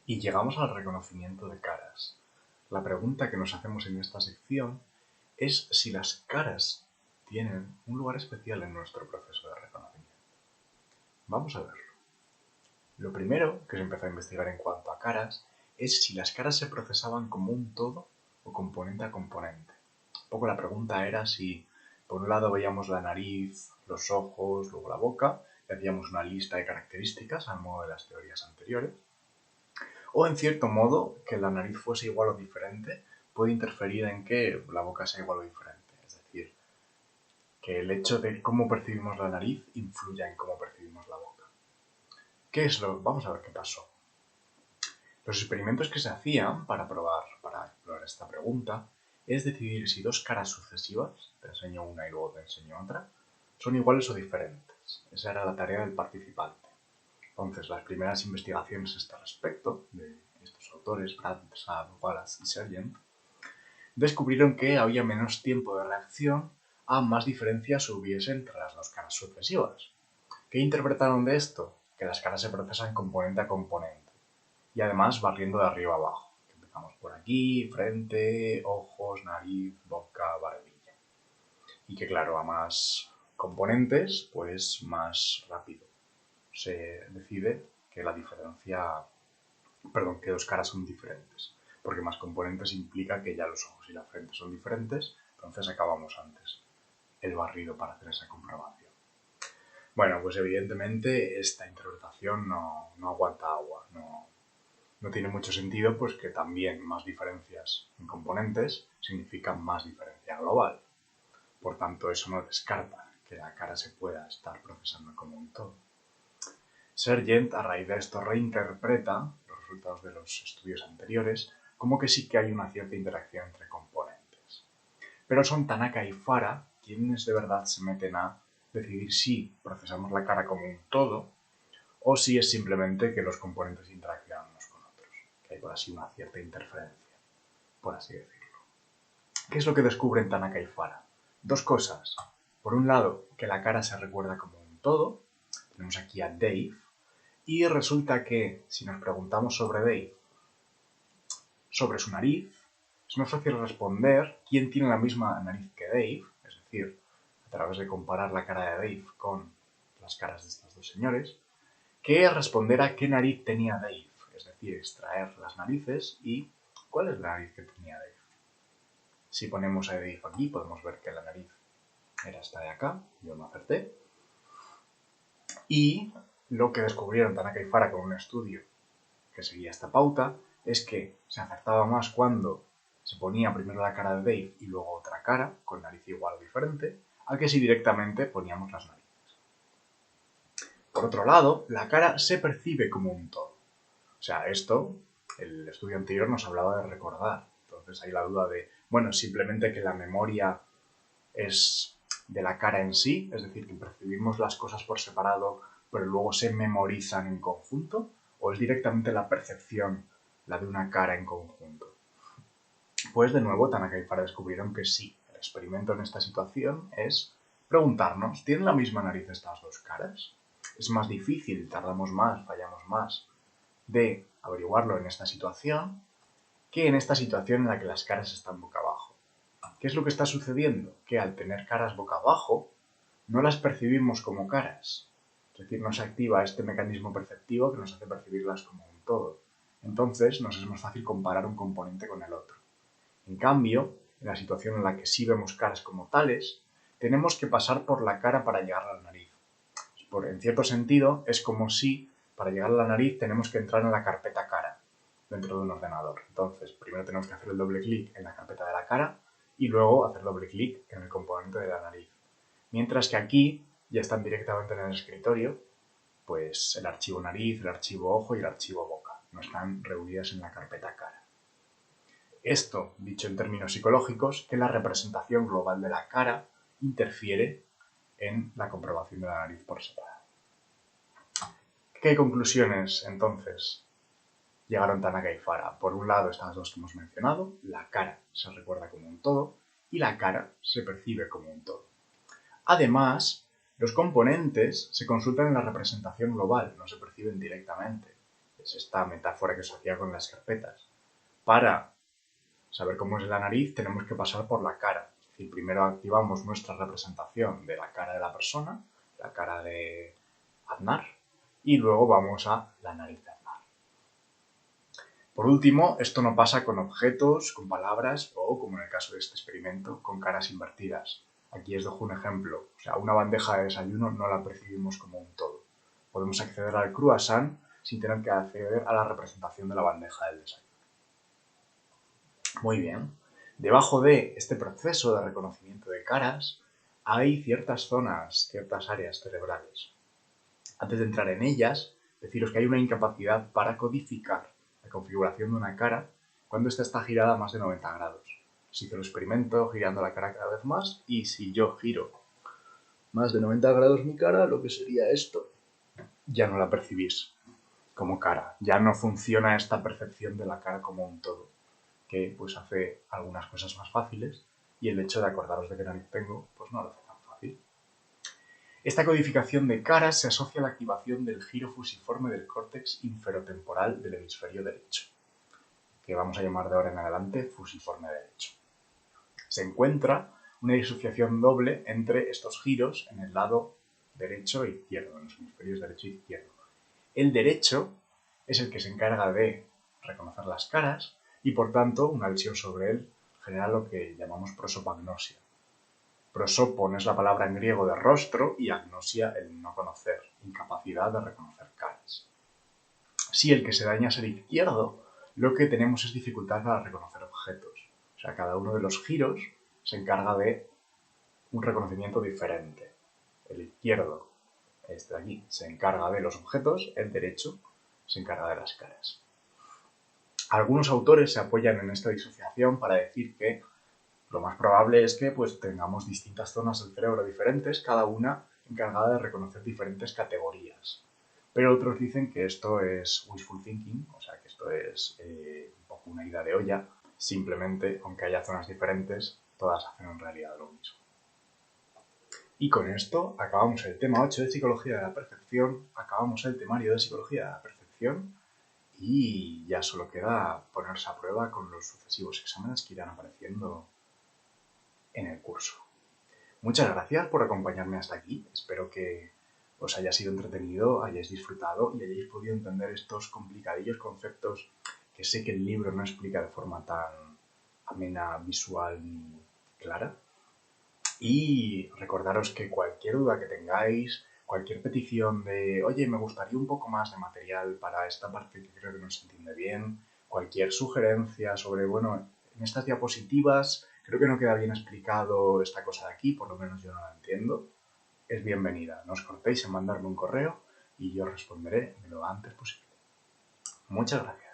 Y llegamos al reconocimiento de caras. La pregunta que nos hacemos en esta sección es si las caras tienen un lugar especial en nuestro proceso de reconocimiento. Vamos a verlo. Lo primero que se empezó a investigar en cuanto a caras es si las caras se procesaban como un todo o componente a componente. Un poco la pregunta era si por un lado veíamos la nariz, los ojos, luego la boca, y hacíamos una lista de características al modo de las teorías anteriores, o en cierto modo que la nariz fuese igual o diferente puede interferir en que la boca sea igual o diferente. Es decir, que el hecho de cómo percibimos la nariz influya en cómo percibimos la boca. Vamos a ver qué pasó. Los experimentos que se hacían para explorar esta pregunta es decidir si dos caras sucesivas, te enseño una y luego te enseño otra, son iguales o diferentes. Esa era la tarea del participante. Entonces, las primeras investigaciones a este respecto, de estos autores, Bradshaw, Wallace y Sargent, descubrieron que había menos tiempo de reacción a más diferencias hubiese entre las dos caras sucesivas. ¿Qué interpretaron de esto? Que las caras se procesan componente a componente y además barriendo de arriba a abajo. Empezamos por aquí, frente, ojos, nariz, boca, barbilla. Y que claro, a más componentes, pues más rápido se decide que que dos caras son diferentes. Porque más componentes implica que ya los ojos y la frente son diferentes, entonces acabamos antes el barrido para hacer esa comprobación. Bueno, pues evidentemente esta interpretación no aguanta agua, no tiene mucho sentido, pues que también más diferencias en componentes significan más diferencia global. Por tanto, eso no descarta que la cara se pueda estar procesando como un todo. Sargent, a raíz de esto, reinterpreta los resultados de los estudios anteriores como que sí que hay una cierta interacción entre componentes. Pero son Tanaka y Fara quienes de verdad se meten a decidir si procesamos la cara como un todo o si es simplemente que los componentes interaccionan unos con otros, que hay por así una cierta interferencia, por así decirlo. ¿Qué es lo que descubren Tanaka y Fara? Dos cosas. Por un lado, que la cara se recuerda como un todo. Tenemos aquí a Dave. Y resulta que, si nos preguntamos sobre Dave, sobre su nariz, es más fácil responder quién tiene la misma nariz que Dave, es decir, a través de comparar la cara de Dave con las caras de estos dos señores, que responder a qué nariz tenía Dave, es decir, extraer las narices y cuál es la nariz que tenía Dave. Si ponemos a Dave aquí, podemos ver que la nariz era esta de acá, yo no acerté. Y lo que descubrieron Tanaka y Fara con un estudio que seguía esta pauta es que se acertaba más cuando se ponía primero la cara de Dave y luego otra cara, con nariz igual o diferente, a que si directamente poníamos las narices. Por otro lado, la cara se percibe como un todo. O sea, el estudio anterior nos hablaba de recordar. Entonces hay la duda de, bueno, simplemente que la memoria es de la cara en sí, es decir, que percibimos las cosas por separado, pero luego se memorizan en conjunto, o es directamente la percepción, la de una cara en conjunto. Pues de nuevo, Tanaka y Fara descubrieron que sí. El experimento en esta situación es preguntarnos, ¿tienen la misma nariz estas dos caras? Es más difícil, tardamos más, fallamos más de averiguarlo en esta situación que en esta situación en la que las caras están boca abajo. ¿Qué es lo que está sucediendo? Que al tener caras boca abajo, no las percibimos como caras. Es decir, no se activa este mecanismo perceptivo que nos hace percibirlas como un todo. Entonces, nos es más fácil comparar un componente con el otro. En cambio, en la situación en la que sí vemos caras como tales, tenemos que pasar por la cara para llegar a la nariz. En cierto sentido, es como si para llegar a la nariz tenemos que entrar en la carpeta cara dentro de un ordenador. Entonces, primero tenemos que hacer el doble clic en la carpeta de la cara y luego hacer doble clic en el componente de la nariz. Mientras que aquí ya están directamente en el escritorio, pues el archivo nariz, el archivo ojo y el archivo boca. No están reunidas en la carpeta cara. Esto, dicho en términos psicológicos, que la representación global de la cara interfiere en la comprobación de la nariz por separado. ¿Qué conclusiones, entonces, llegaron Tanaka y Fara? Por un lado, estas dos que hemos mencionado, la cara se recuerda como un todo y la cara se percibe como un todo. Además, los componentes se consultan en la representación global, no se perciben directamente. Es esta metáfora que se hacía con las carpetas. Para saber cómo es la nariz tenemos que pasar por la cara. Es decir, primero activamos nuestra representación de la cara de la persona, la cara de Aznar, y luego vamos a la nariz de Aznar. Por último, esto no pasa con objetos, con palabras o, como en el caso de este experimento, con caras invertidas. Aquí os dejo un ejemplo. O sea, una bandeja de desayuno no la percibimos como un todo. Podemos acceder al croissant sin tener que acceder a la representación de la bandeja del desayuno. Muy bien. Debajo de este proceso de reconocimiento de caras hay ciertas zonas, ciertas áreas cerebrales. Antes de entrar en ellas, deciros que hay una incapacidad para codificar la configuración de una cara cuando ésta está girada a más de 90 grados. Si hice el experimento girando la cara cada vez más y si yo giro más de 90 grados mi cara, lo que sería esto, ya no la percibís como cara. Ya no funciona esta percepción de la cara como un todo, que pues hace algunas cosas más fáciles y el hecho de acordaros de qué nariz tengo, pues no lo hace tan fácil. Esta codificación de caras se asocia a la activación del giro fusiforme del córtex inferotemporal del hemisferio derecho, que vamos a llamar de ahora en adelante fusiforme derecho. Se encuentra una disociación doble entre estos giros en el lado derecho e izquierdo, en los hemisferios derecho e izquierdo. El derecho es el que se encarga de reconocer las caras y, por tanto, una lesión sobre él genera lo que llamamos prosopagnosia. Prosopon es la palabra en griego de rostro y agnosia el no conocer, incapacidad de reconocer caras. Si el que se daña es el izquierdo, lo que tenemos es dificultad para reconocer objetos. O sea, cada uno de los giros se encarga de un reconocimiento diferente. El izquierdo, este de aquí, se encarga de los objetos, el derecho se encarga de las caras. Algunos autores se apoyan en esta disociación para decir que lo más probable es que pues, tengamos distintas zonas del cerebro diferentes, cada una encargada de reconocer diferentes categorías. Pero otros dicen que esto es wishful thinking, o sea, que esto es un poco una ida de olla. Simplemente, aunque haya zonas diferentes, todas hacen en realidad lo mismo. Y con esto acabamos el tema 8 de Psicología de la Percepción, acabamos el temario de Psicología de la Percepción y ya solo queda ponerse a prueba con los sucesivos exámenes que irán apareciendo en el curso. Muchas gracias por acompañarme hasta aquí. Espero que os haya sido entretenido, hayáis disfrutado y hayáis podido entender estos complicadillos conceptos que sé que el libro no explica de forma tan amena, visual ni clara. Y recordaros que cualquier duda que tengáis, cualquier petición de, oye, me gustaría un poco más de material para esta parte que creo que no se entiende bien, cualquier sugerencia sobre, bueno, en estas diapositivas creo que no queda bien explicado esta cosa de aquí, por lo menos yo no la entiendo, es bienvenida. No os cortéis en mandarme un correo y yo responderé lo antes posible. Muchas gracias.